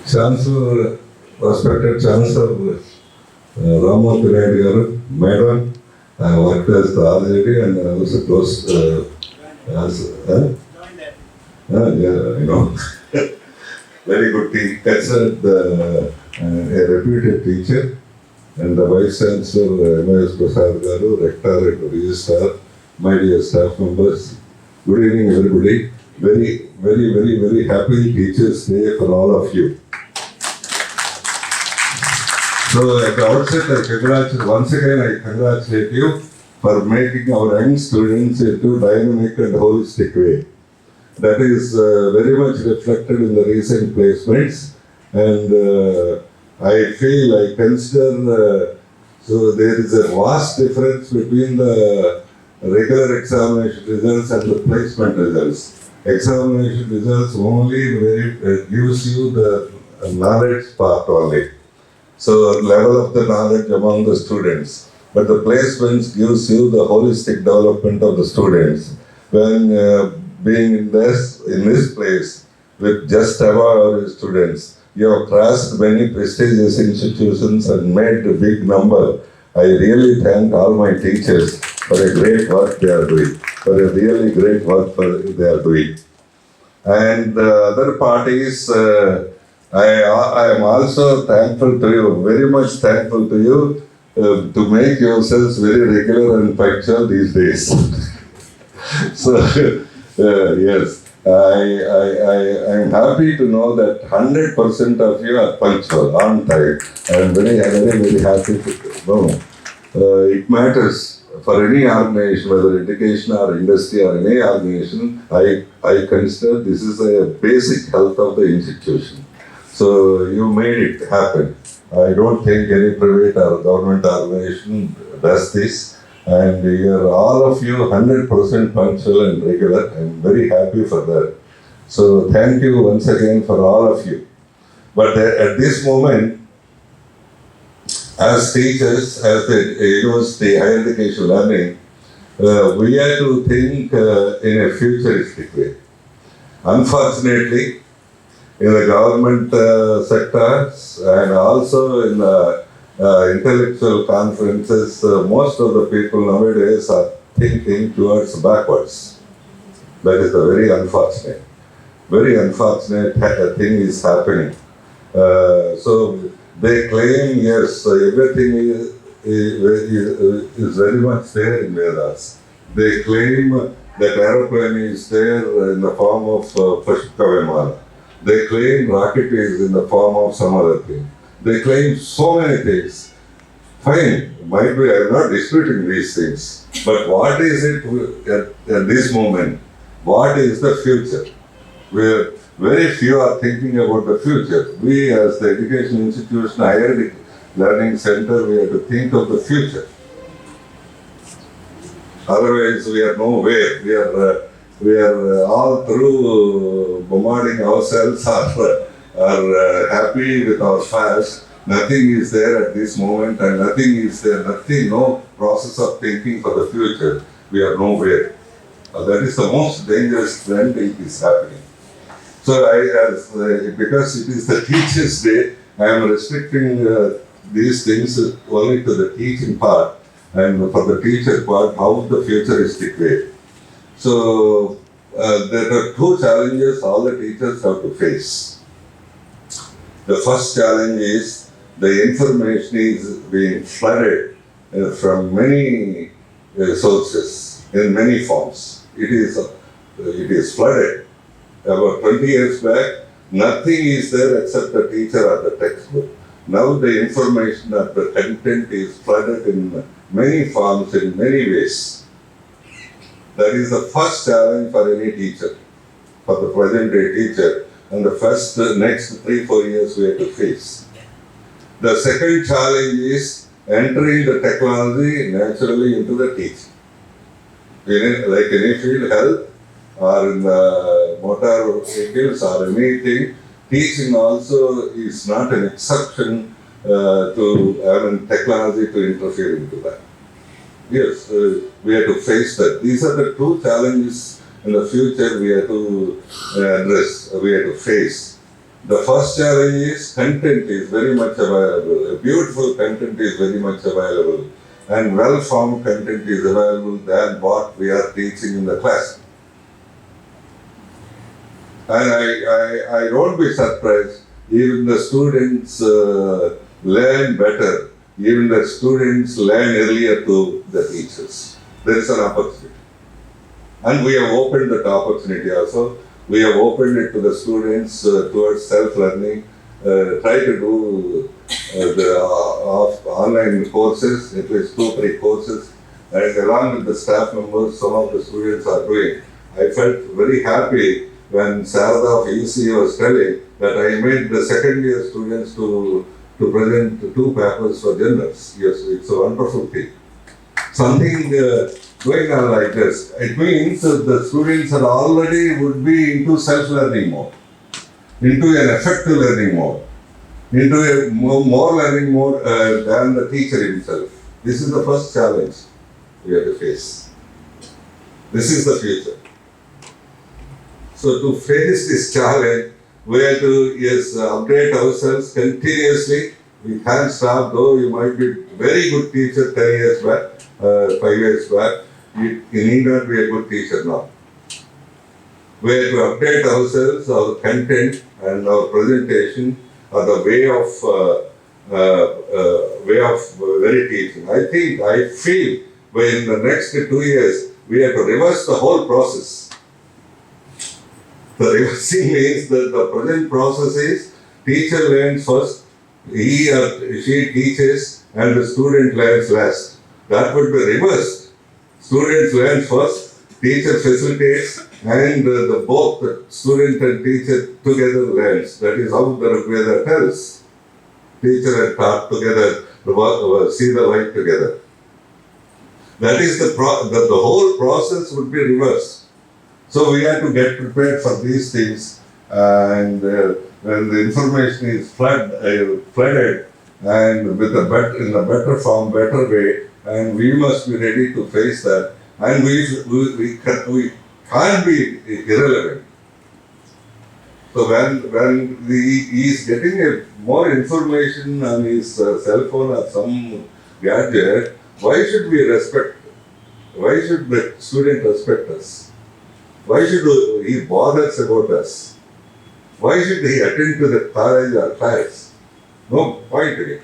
Chancellor, respected Chancellor Lavu Rathaiah, Madam, I worked as the RJD and I was close as yeah, you know, very good teacher. That's a reputed teacher. And the Vice Chancellor, M.S. Prasad Garu, Rector and Registrar, my dear staff members, good evening everybody. Very happy Teachers' Day for all of you. So at the outset, once again I congratulate you for making our young students into dynamic and holistic way. That is very much reflected in the recent placements, and I consider, so there is a vast difference between the regular examination results and the placement results. Examination results only gives you the knowledge part only. So level of the knowledge among the students. But the placements gives you the holistic development of the students. When being in this place with just about students, you have crossed many prestigious institutions and made a big number. I really thank all my teachers for a great work they are doing, for a really great work they are doing. And the other part is, I am also thankful to you, very much thankful to you to make yourselves very regular and punctual these days. So, yes. I am happy to know that 100% of you are punctual, on time. I am very happy to know. It matters for any organization, whether education or industry or any organization. I consider this is a basic health of the institution. So you made it happen. I don't think any private or government organization does this. And you are all of you 100% punctual and regular. I'm very happy for that. So thank you once again for all of you. But at this moment, as teachers, as the university higher education learning, we have to think in a futuristic way. Unfortunately, in the government sectors and also in the intellectual conferences, most of the people nowadays are thinking towards backwards. That is a very unfortunate thing is happening. So they claim, yes, everything is very much there in Vedas. They claim that aeroplane is there in the form of Pushpa Vimana. They claim rocket is in the form of some other thing. They claim so many things. Fine, might be, I am not disputing these things. But what is it at this moment? What is the future? Very few are thinking about the future. We as the education institution, higher learning center, we have to think of the future. Otherwise, we are nowhere. We are all through bombarding ourselves are happy with our past. Nothing is there at this moment and no process of thinking for the future. We are nowhere. That is the most dangerous trend that is happening. So because it is the Teachers' Day, I am restricting these things only to the teaching part and for the teacher part, how the futuristic way. So there are two challenges all the teachers have to face. The first challenge is the information is being flooded from many sources in many forms. It is flooded. About 20 years back, nothing is there except the teacher or the textbook. Now the information or the content is flooded in many forms, in many ways. That is the first challenge for any teacher, for the present day teacher, and the next 3-4 years we have to face. The second challenge is entering the technology naturally into the teaching. Like any field, health, or in the motor vehicles or anything, teaching also is not an exception to technology to interfere into that. Yes, we have to face that. These are the two challenges in the future we have to address, we have to face. The first challenge is content is very much available. A beautiful content is very much available. And well-formed content is available than what we are teaching in the class. And I don't be surprised, even the students learn better, even the students learn earlier to the teachers. There is an opportunity. And we have opened that opportunity also. We have opened it to the students towards self-learning, try to do the online courses, at least 2-3 courses, and along with the staff members, some of the students are doing. I felt very happy when Sarada of EC was telling that I made the second year students to present 2 papers for journals. Yes, it's a wonderful thing. Something going on like this, it means that the students are already would be into self-learning mode, into an effective learning mode, into a more learning mode than the teacher himself. This is the first challenge we have to face. This is the future. So to face this challenge, we have to update ourselves continuously. We can't stop, though you might be very good teacher 10 years back, 5 years back. You need not be a good teacher now. We have to update ourselves, our content and our presentation, or the way of very teaching. I feel in the next 2 years, we have to reverse the whole process. The reversing means that the present process is teacher learns first, he or she teaches, and the student learns last. That would be reversed. Students learn first, teacher facilitates, and both the student and teacher together learns. That is how the Rigveda tells. Teacher and taught together, see the light together. That is the whole process would be reversed. So we have to get prepared for these things, and when the information is flooded, and in a better form, better way, and we must be ready to face that. And we can't be irrelevant. So when he is getting more information on his cell phone or some gadget, why should we respect? Why should the student respect us? Why should he bother about us? Why should he attend to the college or class? No point in it.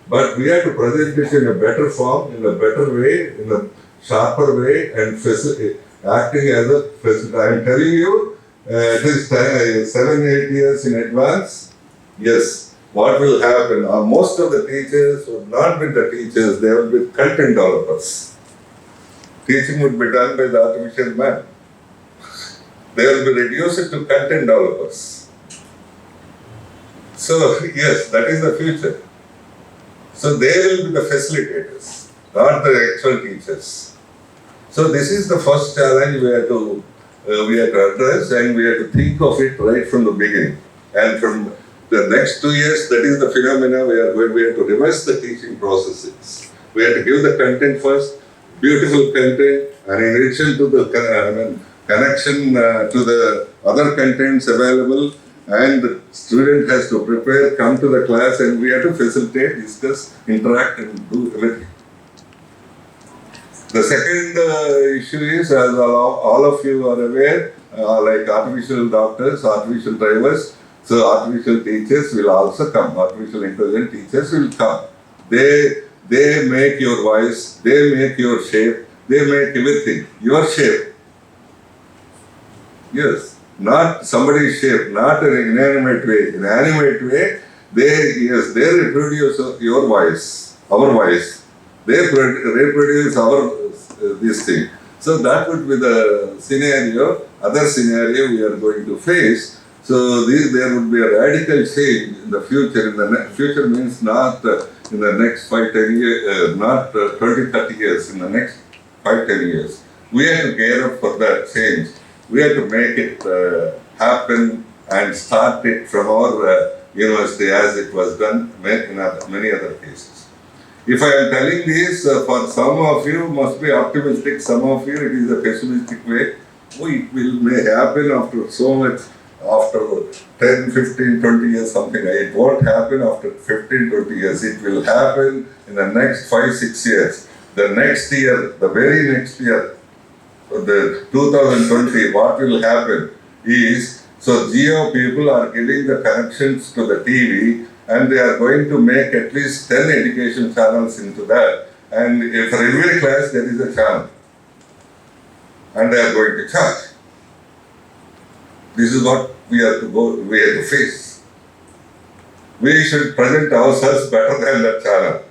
But we have to present it in a better form, in a better way, in a sharper way, and acting as a facilitator. I am telling you, it is 7-8 years in advance. Yes, what will happen? Most of the teachers would not be the teachers, they will be content developers. Teaching would be done by the artificial man. They will be reduced to content developers. So, yes, that is the future. So they will be the facilitators, not the actual teachers. So this is the first challenge we have to address, and we have to think of it right from the beginning. And from the next 2 years, that is the phenomena where we have to reverse the teaching processes. We have to give the content first, beautiful content, and in addition to the connection to the other contents available, and the student has to prepare, come to the class, and we have to facilitate, discuss, interact, and do everything. The second issue is, as all of you are aware, like artificial doctors, artificial drivers, so artificial teachers will also come, artificial intelligent teachers will come. They make your voice, they make your shape, they make everything, your shape. Yes. Not somebody's shape, not in an inanimate way. In an animate way, they reproduce your voice, our voice. They reproduce this thing. So that would be the scenario, other scenario we are going to face. So there would be a radical change in the future. In the future means not in the next 5-10 years, not 20-30 years, in the next 5-10 years. We have to gear up for that change. We have to make it happen and start it from our university as it was done in many other cases. If I am telling this, for some of you must be optimistic, some of you it is a pessimistic way. It may happen after so much after 10, 15, 20 years, something. It won't happen after 15, 20 years. It will happen in the next 5, 6 years. The next year, the very next year, the 2020, what will happen is, so Geo people are giving the connections to the TV and they are going to make at least 10 education channels into that. And for every class there is a channel. And they are going to charge. This is what we have to face. We should present ourselves better than that channel.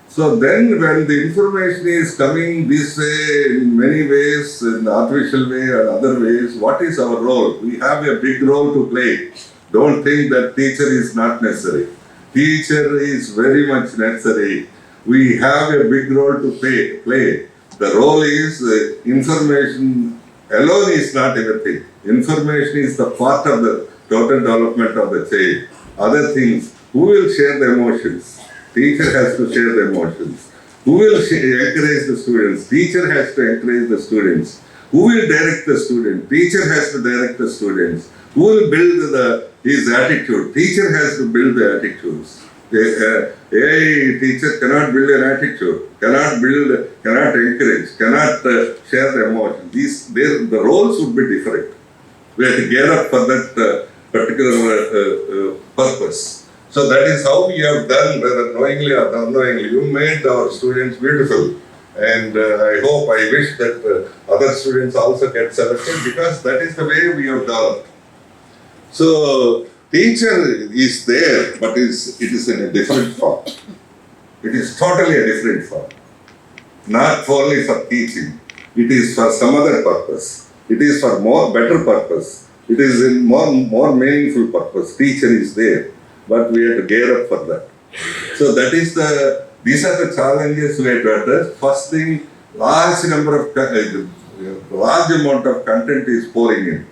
So then when the information is coming this way, in many ways, in the artificial way and other ways, what is our role? We have a big role to play. Don't think that teacher is not necessary. Teacher is very much necessary. We have a big role to play. The role is information alone is not everything. Information is the part of the total development of the child. Other things, who will share the emotions? Teacher has to share the emotions. Who will encourage the students? Teacher has to encourage the students. Who will direct the student? Teacher has to direct the students. Who will build his attitude? Teacher has to build the attitudes. A teacher cannot build an attitude, cannot encourage, cannot share the emotions. The roles would be different. We have to gear up for that particular purpose. So that is how we have done, whether knowingly or unknowingly. You made our students beautiful. And I wish that other students also get selected, because that is the way we have developed. So teacher is there, but it is in a different form. It is totally a different form. Not only for teaching. It is for some other purpose. It is for better purpose. It is in more meaningful purpose. Teacher is there, but we have to gear up for that. So these are the challenges we have to address. First thing, large amount of content is pouring in.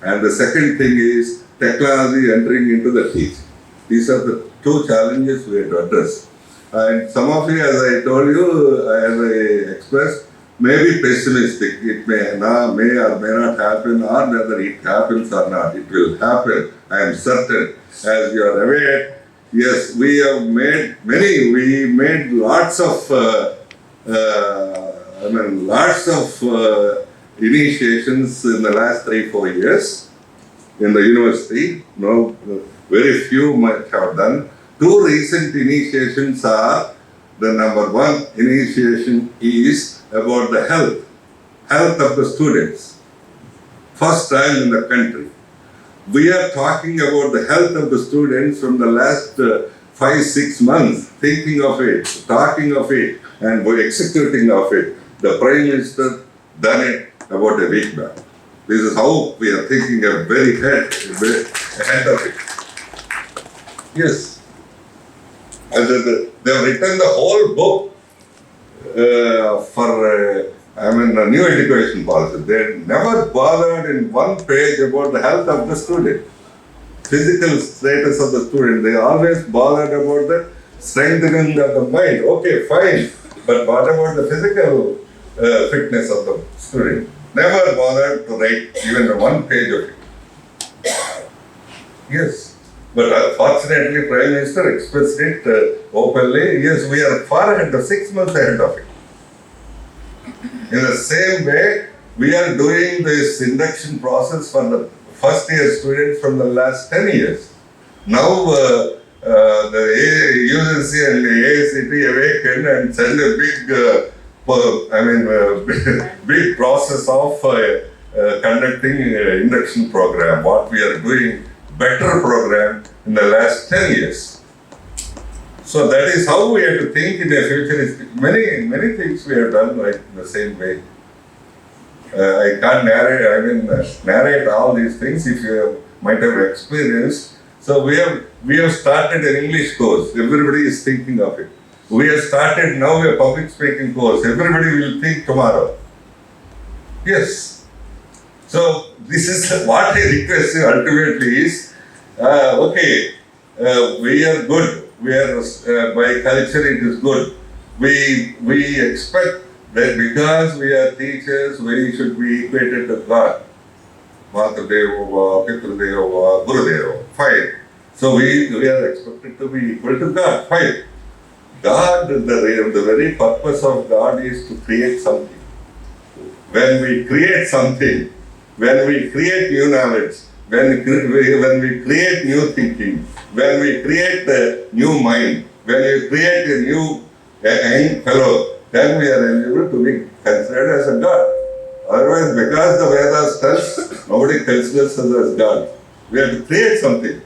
And the second thing is technology entering into the teaching. These are the two challenges we have to address. And some of you, as I told you, as I expressed, may be pessimistic. It may or may not happen, or whether it happens or not. It will happen, I am certain. As you are aware, yes, we have made lots of initiations in the last 3-4 years in the university. No, very few might have done. Two recent initiations are, the number one initiation is about the health of the students. First time in the country. We are talking about the health of the students from the last 5-6 months, thinking of it, talking of it, and executing of it. The Prime Minister done it about a week back. This is how we are thinking very ahead of it. Yes. And they have written the whole book for a new education policy. They never bothered in one page about the health of the student, physical status of the student. They always bothered about the strengthening of the mind. Okay, fine. But what about the physical fitness of the student? Never bothered to write even one page of it. Yes. But fortunately, Prime Minister expressed it openly. Yes, we are far ahead, 6 months ahead of it. In the same way, we are doing this induction process for the first year students from the last 10 years. Now, the UGC and the AICT awaken and send a big process of conducting induction program. What we are doing, better program in the last 10 years. So that is how we have to think in the future. Many things we have done right in the same way. I can't narrate all these things if you might have experienced. So we have started an English course. Everybody is thinking of it. We have started now a public speaking course. Everybody will think tomorrow. Yes. So this is what I request you ultimately is, we are good. We are, by culture it is good. We expect that because we are teachers, we should be equated to God. Matadeva, Pitradeva, Gurudeva. Fine. So we are expected to be equal to God. Fine. God, the very purpose of God is to create something. When we create something, when we create new knowledge, when we create new thinking, when we create a new mind, when we create a new young fellow, then we are able to be considered as a God. Otherwise, because the Vedas tells, nobody considers us as God. We have to create something.